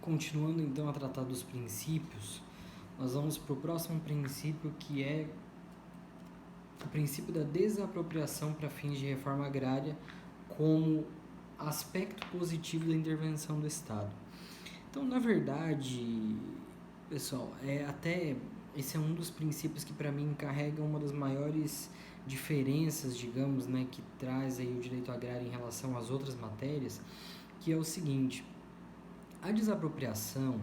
Continuando então a tratar dos princípios, nós vamos para o próximo princípio, que é o princípio da desapropriação para fins de reforma agrária como aspecto positivo da intervenção do Estado. Então, na verdade, pessoal, esse é um dos princípios que para mim carrega uma das maiores diferenças, digamos, né, que traz aí o direito agrário em relação às outras matérias, que é o seguinte: a desapropriação,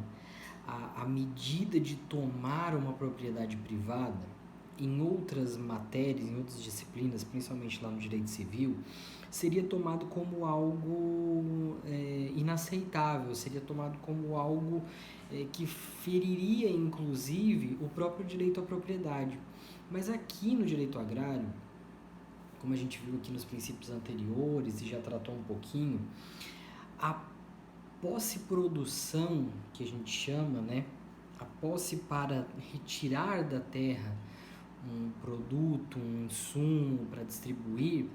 a medida de tomar uma propriedade privada, em outras matérias, em outras disciplinas, principalmente lá no direito civil, seria tomado como algo inaceitável, seria tomado como algo que feriria, inclusive, o próprio direito à propriedade. Mas aqui no direito agrário, como a gente viu aqui nos princípios anteriores e já tratou um pouquinho, a posse-produção, que a gente chama, né? A posse para retirar da terra um produto, um insumo para distribuir,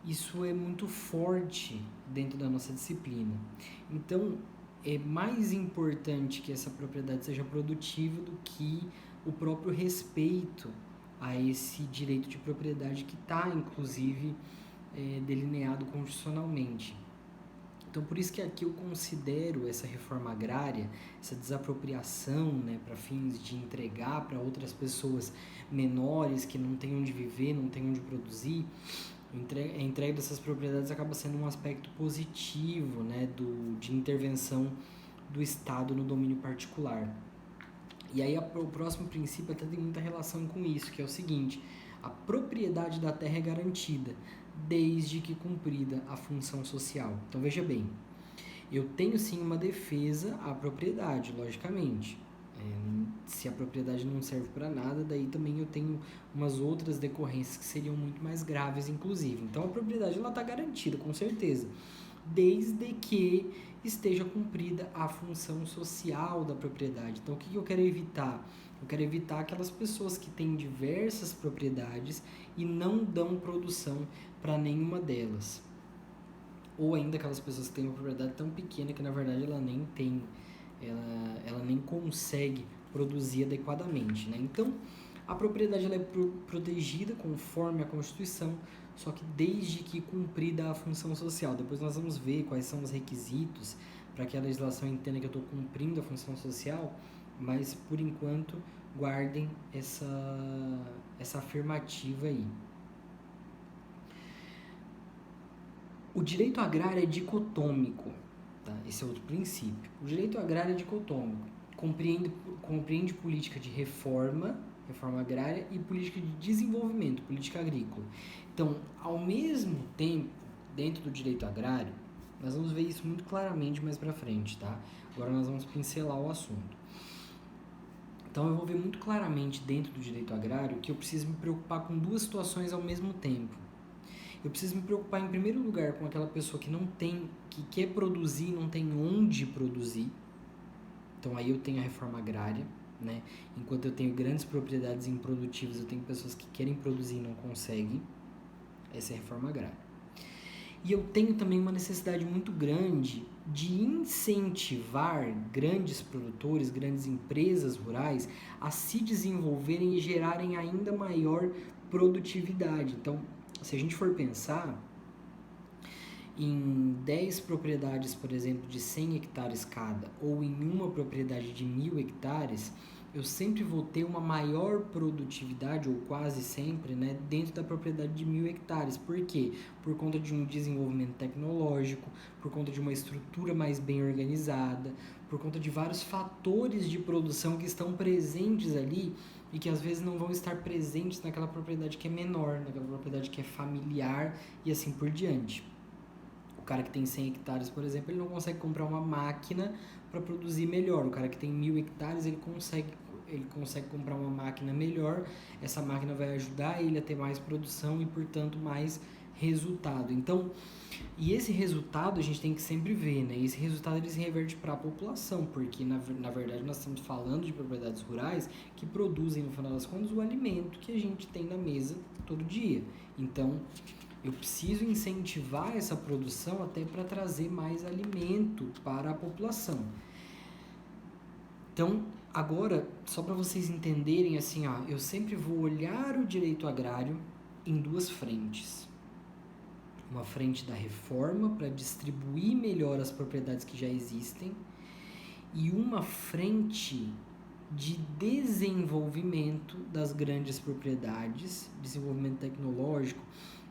isso é muito forte dentro da nossa disciplina. Então, é mais importante que essa propriedade seja produtiva do que o próprio respeito a esse direito de propriedade que está, inclusive, delineado constitucionalmente. Então, por isso que aqui eu considero essa reforma agrária, essa desapropriação, né, para fins de entregar para outras pessoas menores que não têm onde viver, não têm onde produzir, a entrega dessas propriedades acaba sendo um aspecto positivo, né, de intervenção do Estado no domínio particular. E aí o próximo princípio até tem muita relação com isso, que é o seguinte: a propriedade da terra é garantida, desde que cumprida a função social. Então veja bem, eu tenho sim uma defesa à propriedade, logicamente. Se a propriedade não serve para nada, daí também eu tenho umas outras decorrências que seriam muito mais graves, inclusive. Então a propriedade está garantida, com certeza, desde que esteja cumprida a função social da propriedade. Então o que eu quero evitar? Eu quero evitar aquelas pessoas que têm diversas propriedades e não dão produção para nenhuma delas. Ou ainda aquelas pessoas que têm uma propriedade tão pequena que na verdade ela nem tem, ela nem consegue produzir adequadamente, né? Então, a propriedade ela é protegida conforme a Constituição, só que desde que cumprida a função social. Depois nós vamos ver quais são os requisitos para que a legislação entenda que eu estou cumprindo a função social, mas por enquanto guardem essa afirmativa aí. O direito agrário é dicotômico, tá? Esse é outro princípio. O direito agrário é dicotômico, compreende política de reforma agrária, e política de desenvolvimento, política agrícola. Então, ao mesmo tempo, dentro do direito agrário, nós vamos ver isso muito claramente mais para frente, tá? Agora nós vamos pincelar o assunto. Então, eu vou ver muito claramente dentro do direito agrário que eu preciso me preocupar com duas situações ao mesmo tempo. Eu preciso me preocupar, em primeiro lugar, com aquela pessoa que quer produzir e não tem onde produzir. Então, aí eu tenho a reforma agrária, né? Enquanto eu tenho grandes propriedades improdutivas, eu tenho pessoas que querem produzir e não conseguem. Essa é a reforma agrária. E eu tenho também uma necessidade muito grande de incentivar grandes produtores, grandes empresas rurais a se desenvolverem e gerarem ainda maior produtividade. Então, se a gente for pensar em 10 propriedades, por exemplo, de 100 hectares cada, ou em uma propriedade de 1.000 hectares, eu sempre vou ter uma maior produtividade, ou quase sempre, né, dentro da propriedade de 1.000 hectares. Por quê? Por conta de um desenvolvimento tecnológico, por conta de uma estrutura mais bem organizada, por conta de vários fatores de produção que estão presentes ali e que às vezes não vão estar presentes naquela propriedade que é menor, naquela propriedade que é familiar e assim por diante. O cara que tem 100 hectares, por exemplo, ele não consegue comprar uma máquina para produzir melhor. O cara que tem 1.000 hectares, ele consegue comprar uma máquina melhor. Essa máquina vai ajudar ele a ter mais produção e, portanto, mais resultado. Então, e esse resultado a gente tem que sempre ver, né? Esse resultado ele se reverte para a população, porque na verdade nós estamos falando de propriedades rurais que produzem, no final das contas, o alimento que a gente tem na mesa todo dia. Então, eu preciso incentivar essa produção até para trazer mais alimento para a população. Então, agora, só para vocês entenderem, assim, ó, eu sempre vou olhar o direito agrário em duas frentes. Uma frente da reforma para distribuir melhor as propriedades que já existem e uma frente de desenvolvimento das grandes propriedades, desenvolvimento tecnológico,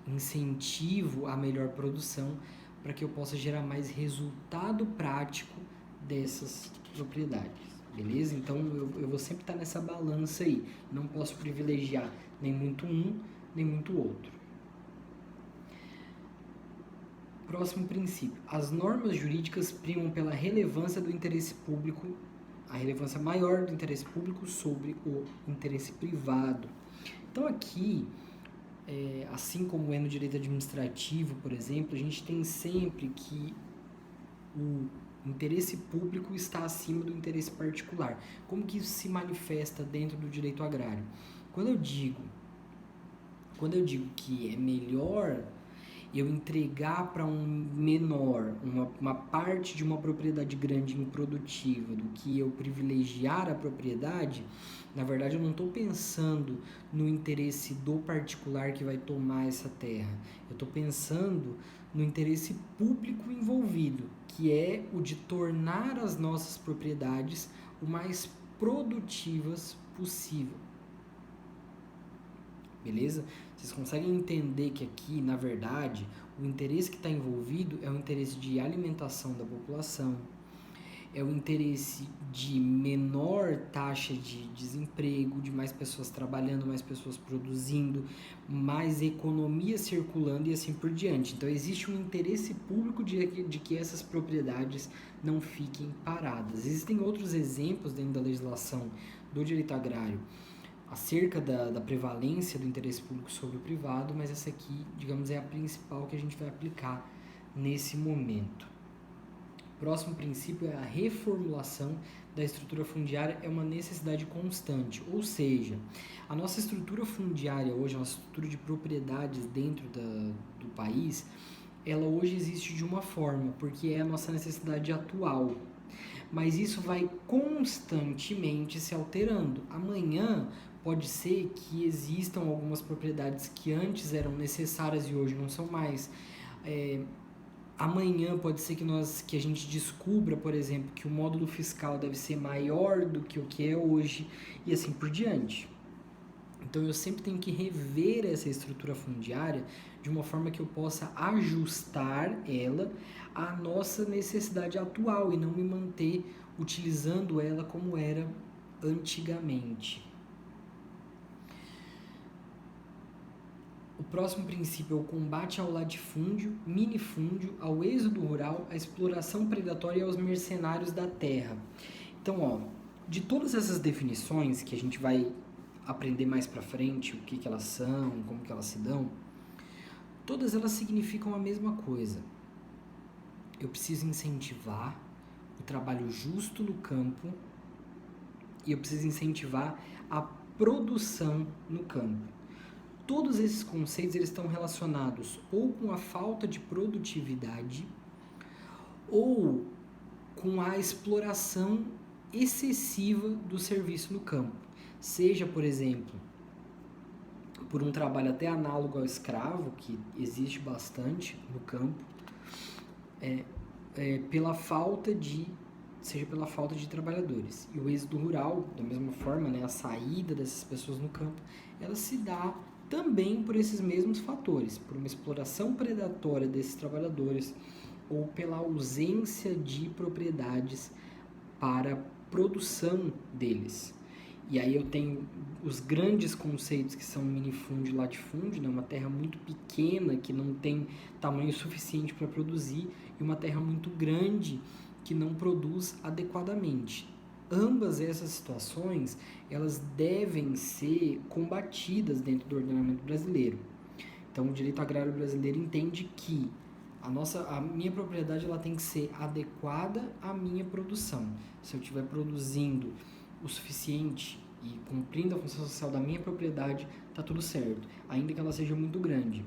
incentivo à melhor produção, para que eu possa gerar mais resultado prático dessas propriedades, beleza? Então eu vou sempre estar nessa balança aí, não posso privilegiar nem muito um, nem muito outro. Próximo princípio, as normas jurídicas primam pela relevância do interesse público, a relevância maior do interesse público sobre o interesse privado. Então aqui, assim como é no direito administrativo, por exemplo, a gente tem sempre que o interesse público está acima do interesse particular. Como que isso se manifesta dentro do direito agrário? Quando eu digo que é melhor eu entregar para um menor uma parte de uma propriedade grande e improdutiva do que eu privilegiar a propriedade, na verdade eu não estou pensando no interesse do particular que vai tomar essa terra. Eu estou pensando no interesse público envolvido, que é o de tornar as nossas propriedades o mais produtivas possível. Beleza? Vocês conseguem entender que aqui, na verdade, o interesse que está envolvido é o interesse de alimentação da população, é o interesse de menor taxa de desemprego, de mais pessoas trabalhando, mais pessoas produzindo, mais economia circulando e assim por diante. Então, existe um interesse público de que essas propriedades não fiquem paradas. Existem outros exemplos dentro da legislação do direito agrário acerca da prevalência do interesse público sobre o privado, mas essa aqui, digamos, é a principal que a gente vai aplicar nesse momento. Próximo princípio é a reformulação da estrutura fundiária, é uma necessidade constante, ou seja, a nossa estrutura fundiária hoje, a nossa estrutura de propriedades dentro do país, ela hoje existe de uma forma, porque é a nossa necessidade atual, mas isso vai constantemente se alterando. Amanhã pode ser que existam algumas propriedades que antes eram necessárias e hoje não são mais. Amanhã pode ser que a gente descubra, por exemplo, que o módulo fiscal deve ser maior do que o que é hoje e assim por diante. Então eu sempre tenho que rever essa estrutura fundiária de uma forma que eu possa ajustar ela à nossa necessidade atual e não me manter utilizando ela como era antigamente. O próximo princípio é o combate ao latifúndio, minifúndio, ao êxodo rural, à exploração predatória e aos mercenários da terra. Então, de todas essas definições que a gente vai aprender mais pra frente, o que elas são, como que elas se dão, todas elas significam a mesma coisa. Eu preciso incentivar o trabalho justo no campo e eu preciso incentivar a produção no campo. Todos esses conceitos eles estão relacionados ou com a falta de produtividade ou com a exploração excessiva do serviço no campo. Seja, por exemplo, por um trabalho até análogo ao escravo, que existe bastante no campo, seja pela falta de trabalhadores. E o êxodo rural, da mesma forma, né, a saída dessas pessoas no campo, ela se dá também por esses mesmos fatores, por uma exploração predatória desses trabalhadores ou pela ausência de propriedades para produção deles. E aí eu tenho os grandes conceitos que são minifúndio e latifúndio, né? Uma terra muito pequena que não tem tamanho suficiente para produzir e uma terra muito grande que não produz adequadamente. Ambas essas situações, elas devem ser combatidas dentro do ordenamento brasileiro. Então, o direito agrário brasileiro entende que a minha propriedade ela tem que ser adequada à minha produção. Se eu estiver produzindo o suficiente e cumprindo a função social da minha propriedade, está tudo certo, ainda que ela seja muito grande.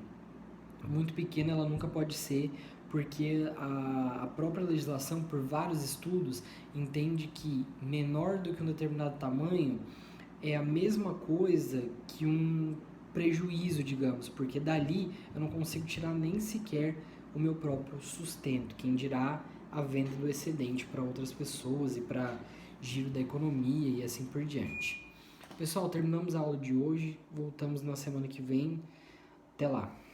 Muito pequena, ela nunca pode ser porque a própria legislação, por vários estudos, entende que menor do que um determinado tamanho é a mesma coisa que um prejuízo, digamos, porque dali eu não consigo tirar nem sequer o meu próprio sustento, quem dirá a venda do excedente para outras pessoas e para giro da economia e assim por diante. Pessoal, terminamos a aula de hoje, voltamos na semana que vem. Até lá!